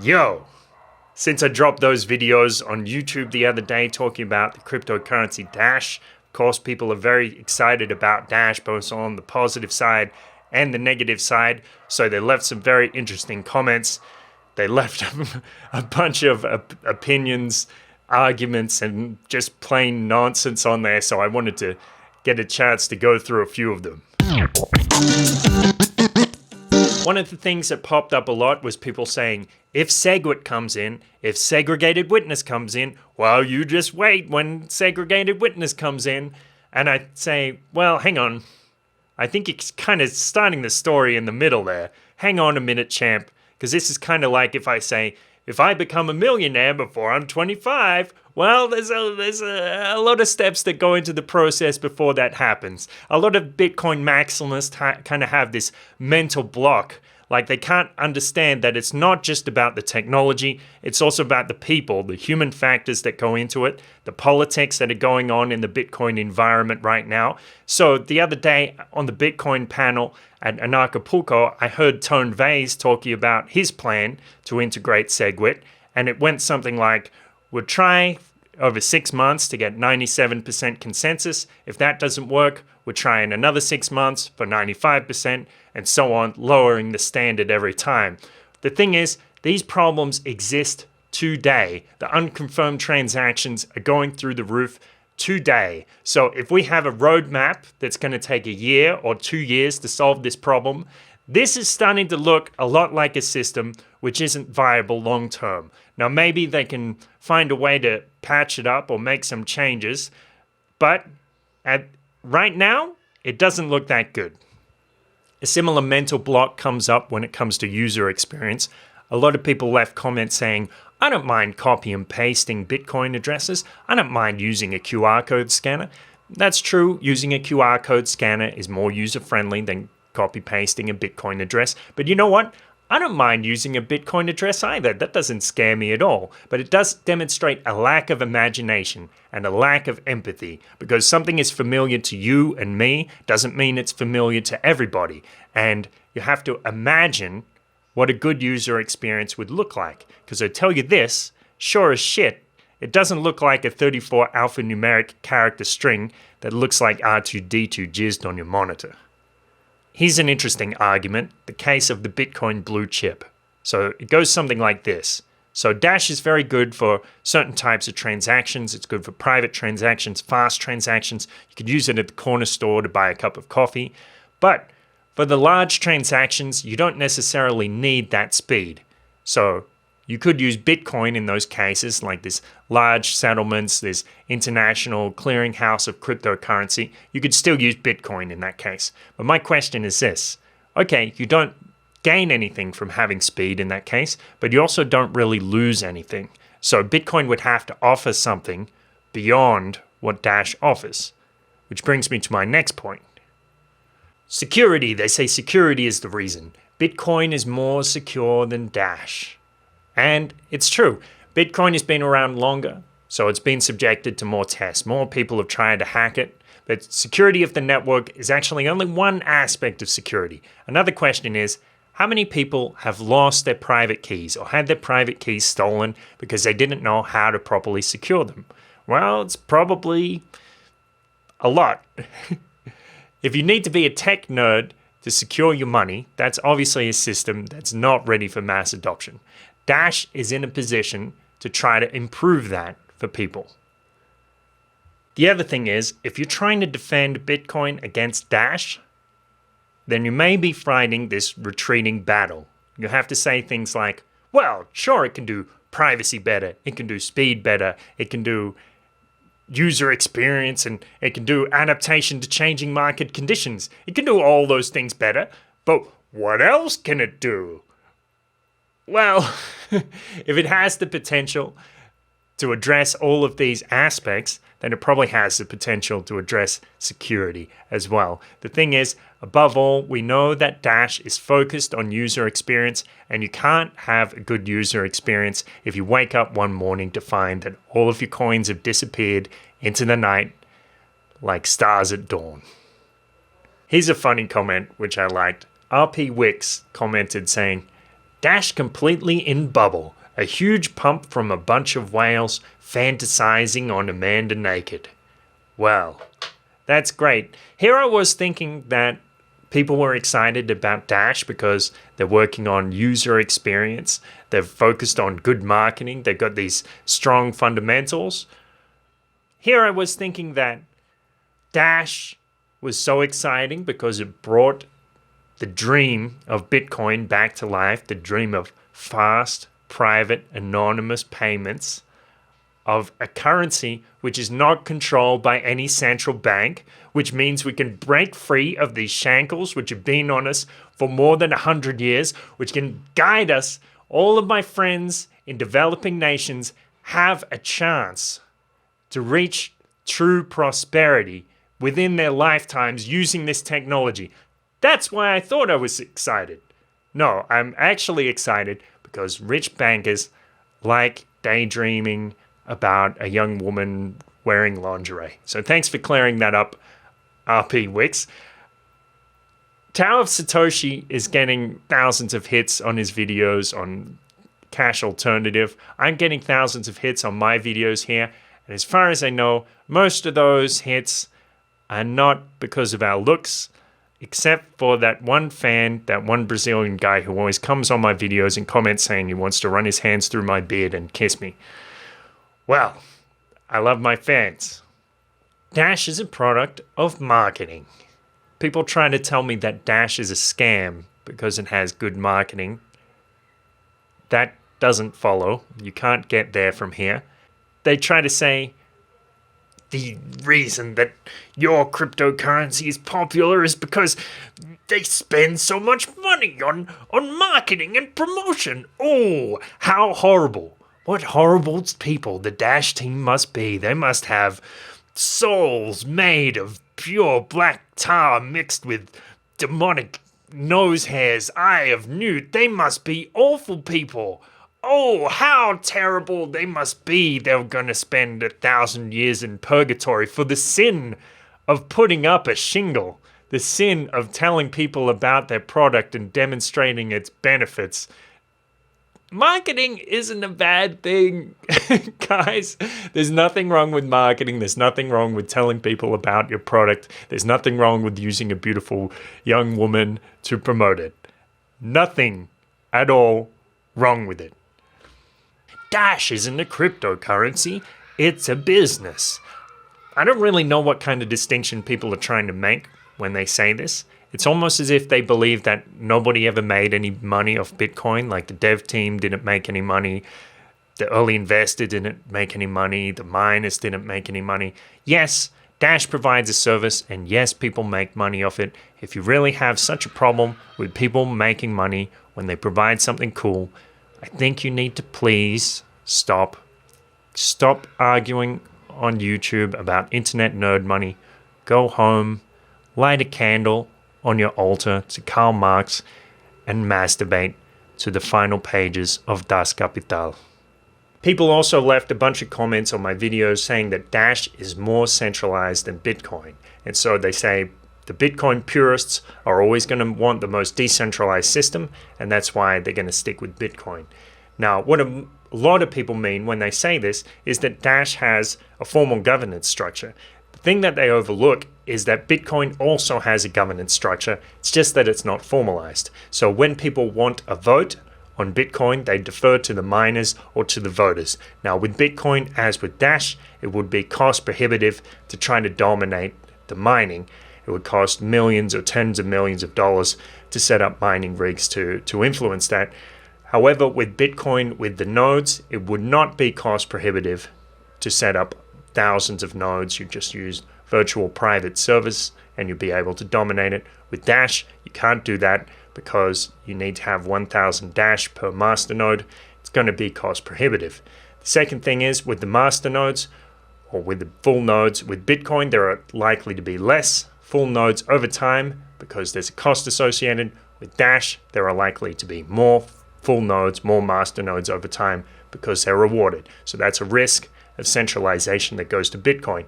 Yo! Since I dropped those videos on YouTube the other day talking about the cryptocurrency Dash, of course people are very excited about Dash, both on the positive side and the negative side, so they left some very interesting comments. They left a bunch of opinions, arguments, and just plain nonsense on there, so I wanted to get a chance to go through a few of them. One of the things that popped up a lot was people saying, if SegWit comes in, if segregated witness comes in, well, you just wait when segregated witness comes in. And I say, well, hang on. I think it's kind of starting the story in the middle there. Hang on a minute, champ. Because this is kind of like if I say, if I become a millionaire before I'm 25, well, there's a lot of steps that go into the process before that happens. A lot of Bitcoin maximalists kind of have this mental block. Like they can't understand that it's not just about the technology, it's also about the people, the human factors that go into it, the politics that are going on in the Bitcoin environment right now. So the other day on the Bitcoin panel at Acapulco, I heard Tone Vays talking about his plan to integrate SegWit, and it went something like, we'll try over 6 months to get 97% consensus. If that doesn't work, we're trying another 6 months for 95%, and so on, lowering the standard every time. The thing is, these problems exist today. The unconfirmed transactions are going through the roof today. So if we have a roadmap that's going to take a year or 2 years to solve this problem, this is starting to look a lot like a system which isn't viable long term. Now, maybe they can find a way to patch it up or make some changes, but right now, it doesn't look that good. A similar mental block comes up when it comes to user experience. A lot of people left comments saying, I don't mind copy and pasting Bitcoin addresses. I don't mind using a QR code scanner. That's true, using a QR code scanner is more user-friendly than copy pasting a Bitcoin address. But you know what? I don't mind using a Bitcoin address either. That doesn't scare me at all. But it does demonstrate a lack of imagination and a lack of empathy, because something is familiar to you and me doesn't mean it's familiar to everybody. And you have to imagine what a good user experience would look like. Because I tell you this, sure as shit, it doesn't look like a 34 alphanumeric character string that looks like R2-D2 jizzed on your monitor. Here's an interesting argument, the case of the Bitcoin blue chip. So it goes something like this. So Dash is very good for certain types of transactions. It's good for private transactions, fast transactions. You could use it at the corner store to buy a cup of coffee. But for the large transactions, you don't necessarily need that speed. So you could use Bitcoin in those cases, like this large settlements, this international clearinghouse of cryptocurrency. You could still use Bitcoin in that case. But my question is this. Okay, you don't gain anything from having speed in that case, but you also don't really lose anything. So Bitcoin would have to offer something beyond what Dash offers. Which brings me to my next point. Security. They say security is the reason. Bitcoin is more secure than Dash. And it's true. Bitcoin has been around longer, so it's been subjected to more tests. More people have tried to hack it. But security of the network is actually only one aspect of security. Another question is, how many people have lost their private keys or had their private keys stolen because they didn't know how to properly secure them? Well, it's probably a lot. If you need to be a tech nerd to secure your money, that's obviously a system that's not ready for mass adoption. Dash is in a position to try to improve that for people. The other thing is, if you're trying to defend Bitcoin against Dash, then you may be fighting this retreating battle. You have to say things like, well, sure, it can do privacy better, it can do speed better, it can do user experience, and it can do adaptation to changing market conditions. It can do all those things better, but what else can it do? Well, if it has the potential to address all of these aspects, then it probably has the potential to address security as well. The thing is, above all, we know that Dash is focused on user experience, and you can't have a good user experience if you wake up one morning to find that all of your coins have disappeared into the night like stars at dawn. Here's a funny comment which I liked. RP Wicks commented saying, Dash completely in bubble. A huge pump from a bunch of whales fantasizing on Amanda naked. Well, that's great. Here I was thinking that people were excited about Dash because they're working on user experience. They're focused on good marketing. They've got these strong fundamentals. Here I was thinking that Dash was so exciting because it brought the dream of Bitcoin back to life, the dream of fast, private, anonymous payments of a currency which is not controlled by any central bank, which means we can break free of these shackles which have been on us for more than 100 years, which can guide us. All of my friends in developing nations have a chance to reach true prosperity within their lifetimes using this technology. That's why I thought I was excited. No, I'm actually excited because rich bankers like daydreaming about a young woman wearing lingerie. So thanks for clearing that up, RP Wix. Tao of Satoshi is getting thousands of hits on his videos on Cash Alternative. I'm getting thousands of hits on my videos here. And as far as I know, most of those hits are not because of our looks, except for that one fan, that one Brazilian guy who always comes on my videos and comments saying he wants to run his hands through my beard and kiss me. Well, I love my fans. Dash is a product of marketing. People try to tell me that Dash is a scam because it has good marketing. That doesn't follow. You can't get there from here. They try to say the reason that your cryptocurrency is popular is because they spend so much money on marketing and promotion. Oh, how horrible. What horrible people the Dash team must be. They must have souls made of pure black tar mixed with demonic nose hairs, eye of newt. They must be awful people. Oh, how terrible they must be. They're going to spend 1,000 years in purgatory for the sin of putting up a shingle, the sin of telling people about their product and demonstrating its benefits. Marketing isn't a bad thing, guys. There's nothing wrong with marketing. There's nothing wrong with telling people about your product. There's nothing wrong with using a beautiful young woman to promote it. Nothing at all wrong with it. Dash isn't a cryptocurrency. It's a business. I don't really know what kind of distinction people are trying to make when they say this. It's almost as if they believe that nobody ever made any money off Bitcoin, like the dev team didn't make any money, the early investor didn't make any money, the miners didn't make any money. Yes, Dash provides a service, and yes, people make money off it. If you really have such a problem with people making money when they provide something cool, I think you need to please stop arguing on YouTube about internet nerd money. Go home, light a candle on your altar to Karl Marx, and masturbate to the final pages of Das Kapital. People also left a bunch of comments on my videos saying that Dash is more centralized than Bitcoin. And so they say the Bitcoin purists are always going to want the most decentralized system, and that's why they're going to stick with Bitcoin. Now, what a lot of people mean when they say this is that Dash has a formal governance structure. The thing that they overlook is that Bitcoin also has a governance structure. It's just that it's not formalized. So when people want a vote on Bitcoin, they defer to the miners or to the voters. Now with Bitcoin, as with Dash, it would be cost prohibitive to try to dominate the mining. It would cost millions or tens of millions of dollars to set up mining rigs to influence that. However, with Bitcoin, with the nodes, it would not be cost prohibitive to set up thousands of nodes. You just use virtual private servers and you'll be able to dominate it. With Dash, you can't do that because you need to have 1,000 Dash per masternode. It's going to be cost prohibitive. The second thing is with the masternodes or with the full nodes, with Bitcoin, there are likely to be less full nodes over time because there's a cost associated. With Dash, there are likely to be more full nodes, more masternodes over time because they're rewarded. So that's a risk of centralization that goes to Bitcoin.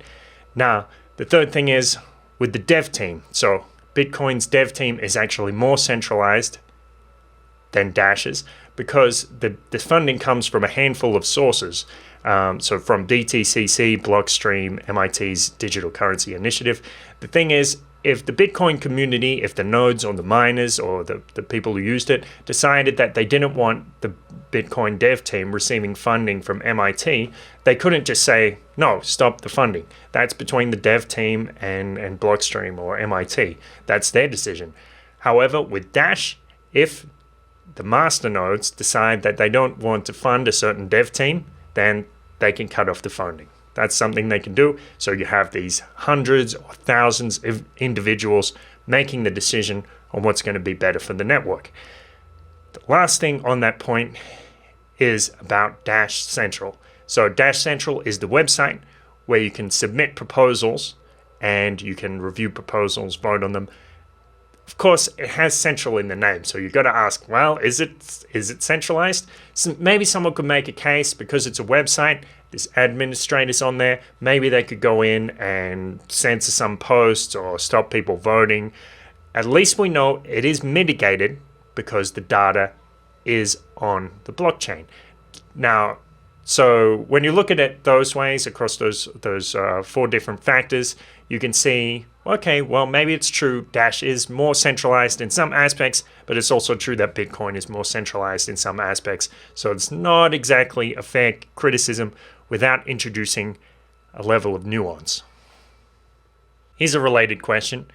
Now, the third thing is with the dev team. So Bitcoin's dev team is actually more centralized than Dash's because the funding comes from a handful of sources. So from DTCC, Blockstream, MIT's Digital Currency Initiative. The thing is, if the Bitcoin community, if the nodes or the miners or the people who used it decided that they didn't want the Bitcoin dev team receiving funding from MIT, they couldn't just say, no, stop the funding. That's between the dev team and Blockstream or MIT. That's their decision. However, with Dash, if the masternodes decide that they don't want to fund a certain dev team, then they can cut off the funding. That's something they can do. So you have these hundreds or thousands of individuals making the decision on what's going to be better for the network. The last thing on that point is about Dash Central. So Dash Central is the website where you can submit proposals and you can review proposals, vote on them. Of course, it has central in the name, so you've got to ask, well, is it centralized? So maybe someone could make a case because it's a website, there's administrators on there, maybe they could go in and censor some posts or stop people voting. At least we know it is mitigated because the data is on the blockchain. Now, so when you look at it those ways, across those 4 different factors, you can see, okay, well, maybe it's true Dash is more centralized in some aspects, but it's also true that Bitcoin is more centralized in some aspects. So it's not exactly a fair criticism without introducing a level of nuance. Here's a related question.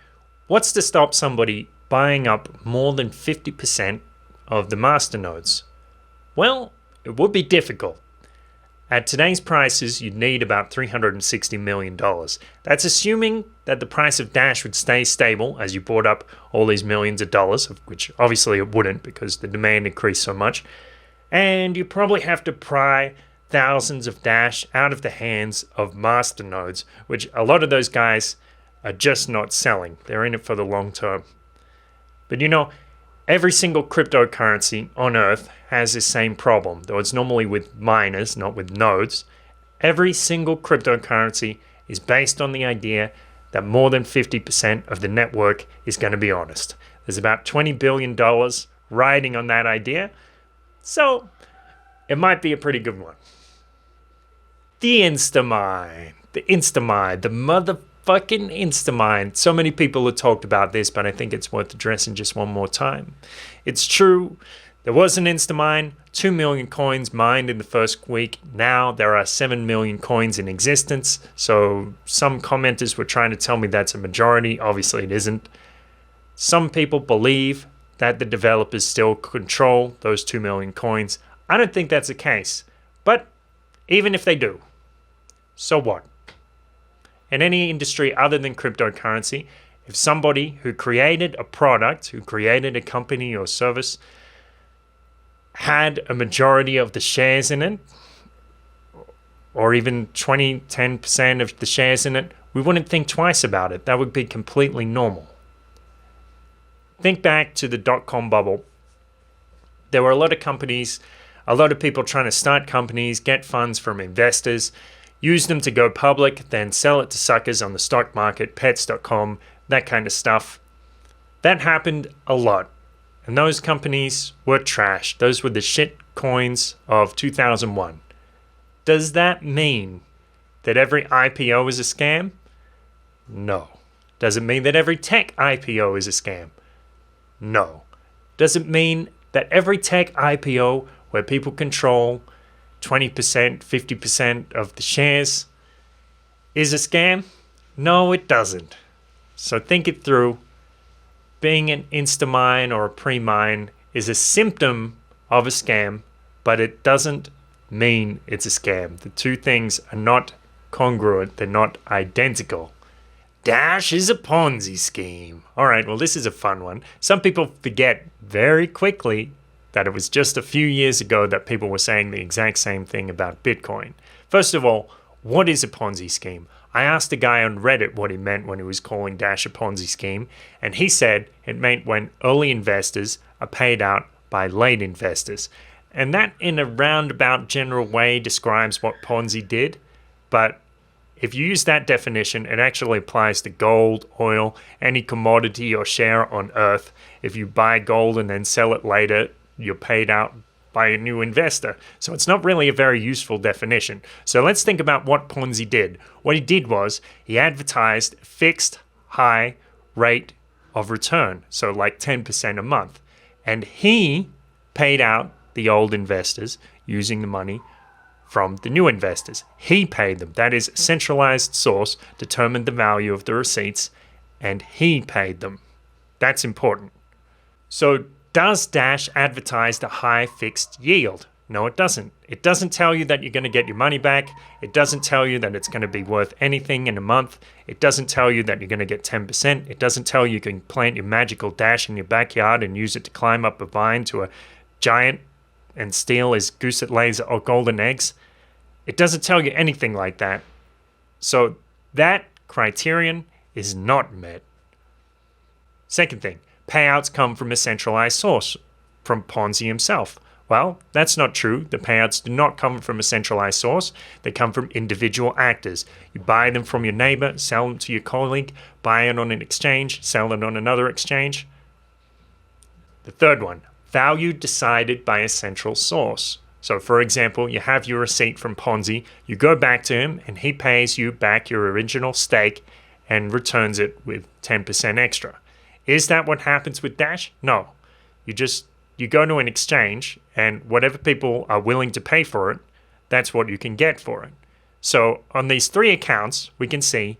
What's to stop somebody buying up more than 50% of the masternodes? Well, it would be difficult. At today's prices, you'd need about $360 million. That's assuming that the price of Dash would stay stable as you bought up all these millions of dollars, of which obviously it wouldn't because the demand increased so much. And you probably have to pry thousands of Dash out of the hands of masternodes, which a lot of those guys are just not selling. They're in it for the long term. But you know, every single cryptocurrency on Earth has this same problem, though it's normally with miners, not with nodes. Every single cryptocurrency is based on the idea that more than 50% of the network is going to be honest. There's about $20 billion riding on that idea, so it might be a pretty good one. The instamine, the motherfucking instamine. So many people have talked about this, but I think it's worth addressing just one more time. It's true. There was an instamine, 2 million coins mined in the first week. Now there are 7 million coins in existence. So some commenters were trying to tell me that's a majority. Obviously it isn't. Some people believe that the developers still control those 2 million coins. I don't think that's the case. But even if they do, so what? In any industry other than cryptocurrency, if somebody who created a product, who created a company or service, had a majority of the shares in it, or even 10% of the shares in it, we wouldn't think twice about it. That would be completely normal. Think back to the dot-com bubble. There were a lot of companies, a lot of people trying to start companies, get funds from investors, use them to go public, then sell it to suckers on the stock market, pets.com, that kind of stuff. That happened a lot. And those companies were trash. Those were the shit coins of 2001. Does that mean that every IPO is a scam? No. Does it mean that every tech IPO is a scam? No. Does it mean that every tech IPO where people control 20%, 50% of the shares is a scam? No, it doesn't. So think it through. Being an instamine or a pre-mine is a symptom of a scam, but it doesn't mean it's a scam. The two things are not congruent. They're not identical. Dash is a Ponzi scheme. All right, well, this is a fun one. Some people forget very quickly that it was just a few years ago that people were saying the exact same thing about Bitcoin. First of all, what is a Ponzi scheme? I asked a guy on Reddit what he meant when he was calling Dash a Ponzi scheme, and he said it meant when early investors are paid out by late investors. And that, in a roundabout general way, describes what Ponzi did. But if you use that definition, it actually applies to gold, oil, any commodity or share on Earth. If you buy gold and then sell it later, you're paid out by a new investor. So it's not really a very useful definition. So let's think about what Ponzi did. What he did was he advertised a fixed high rate of return, so like 10% a month. And he paid out the old investors using the money from the new investors. He paid them. That is, a centralized source determined the value of the receipts, and he paid them. That's important. So does Dash advertise a high fixed yield? No, it doesn't. It doesn't tell you that you're going to get your money back. It doesn't tell you that it's going to be worth anything in a month. It doesn't tell you that you're going to get 10%. It doesn't tell you can plant your magical dash in your backyard and use it to climb up a vine to a giant and steal his goose that lays golden eggs. It doesn't tell you anything like that. So that criterion is not met. Second thing, payouts come from a centralized source, from Ponzi himself. Well, that's not true. The payouts do not come from a centralized source. They come from individual actors. You buy them from your neighbor, sell them to your colleague, buy it on an exchange, sell it on another exchange. The third one, value decided by a central source. So, for example, you have your receipt from Ponzi, you go back to him, and he pays you back your original stake and returns it with 10% extra. Is that what happens with Dash? No. You go to an exchange, and whatever people are willing to pay for it, that's what you can get for it. So on these three accounts, we can see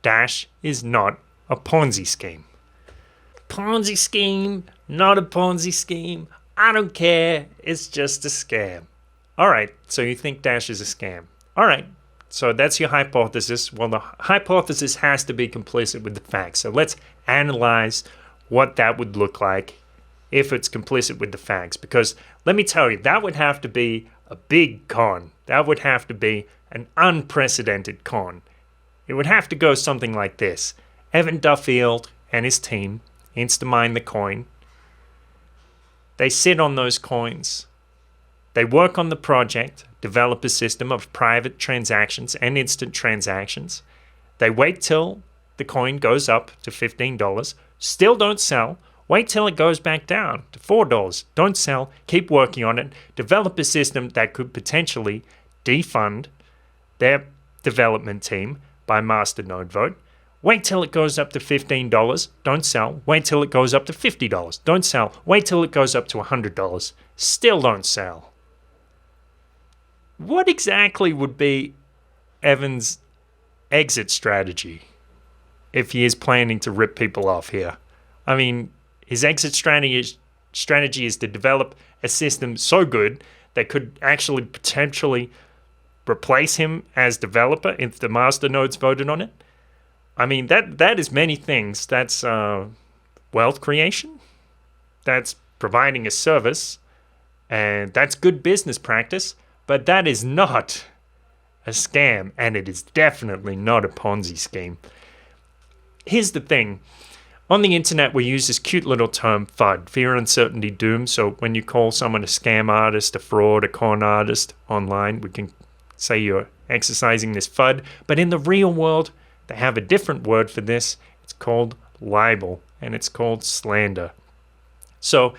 Dash is not a Ponzi scheme. Ponzi scheme, not a Ponzi scheme. I don't care. It's just a scam. All right, so you think Dash is a scam. All right, so that's your hypothesis. Well, the hypothesis has to be complicit with the facts. So let's analyze what that would look like if it's complicit with the facts. Because let me tell you, that would have to be a big con. That would have to be an unprecedented con. It would have to go something like this. Evan Duffield and his team instamine the coin. They sit on those coins. They work on the project, develop a system of private transactions and instant transactions. They wait till the coin goes up to $15. Still don't sell. Wait till it goes back down to $4. Don't sell. Keep working on it. Develop a system that could potentially defund their development team by masternode vote. Wait till it goes up to $15. Don't sell. Wait till it goes up to $50. Don't sell. Wait till it goes up to $100. Still don't sell. What exactly would be Evan's exit strategy if he is planning to rip people off here? I mean, his exit strategy is to develop a system so good that could actually potentially replace him as developer if the masternodes voted on it. I mean, that is many things. That's wealth creation. That's providing a service. And that's good business practice. But that is not a scam. And it is definitely not a Ponzi scheme. Here's the thing. On the internet, we use this cute little term, FUD, fear, uncertainty, doom. So when you call someone a scam artist, a fraud, a con artist online, we can say you're exercising this FUD. But in the real world, they have a different word for this. It's called libel, and it's called slander. So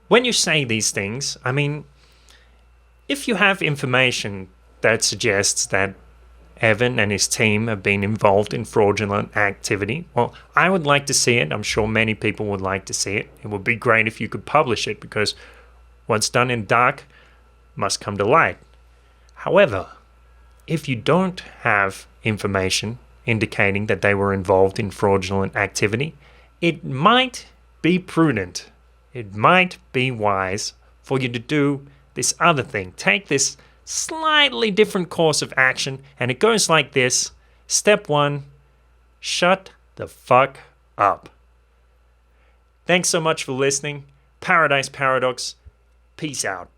when you say these things, I mean, if you have information that suggests that Evan and his team have been involved in fraudulent activity, well, I would like to see it. I'm sure many people would like to see it. It would be great if you could publish it, because what's done in dark must come to light. However, if you don't have information indicating that they were involved in fraudulent activity, it might be prudent, it might be wise for you to do this other thing. Take this slightly different course of action, and it goes like this. Step 1, shut the fuck up. Thanks so much for listening. Paradise Paradox. Peace out.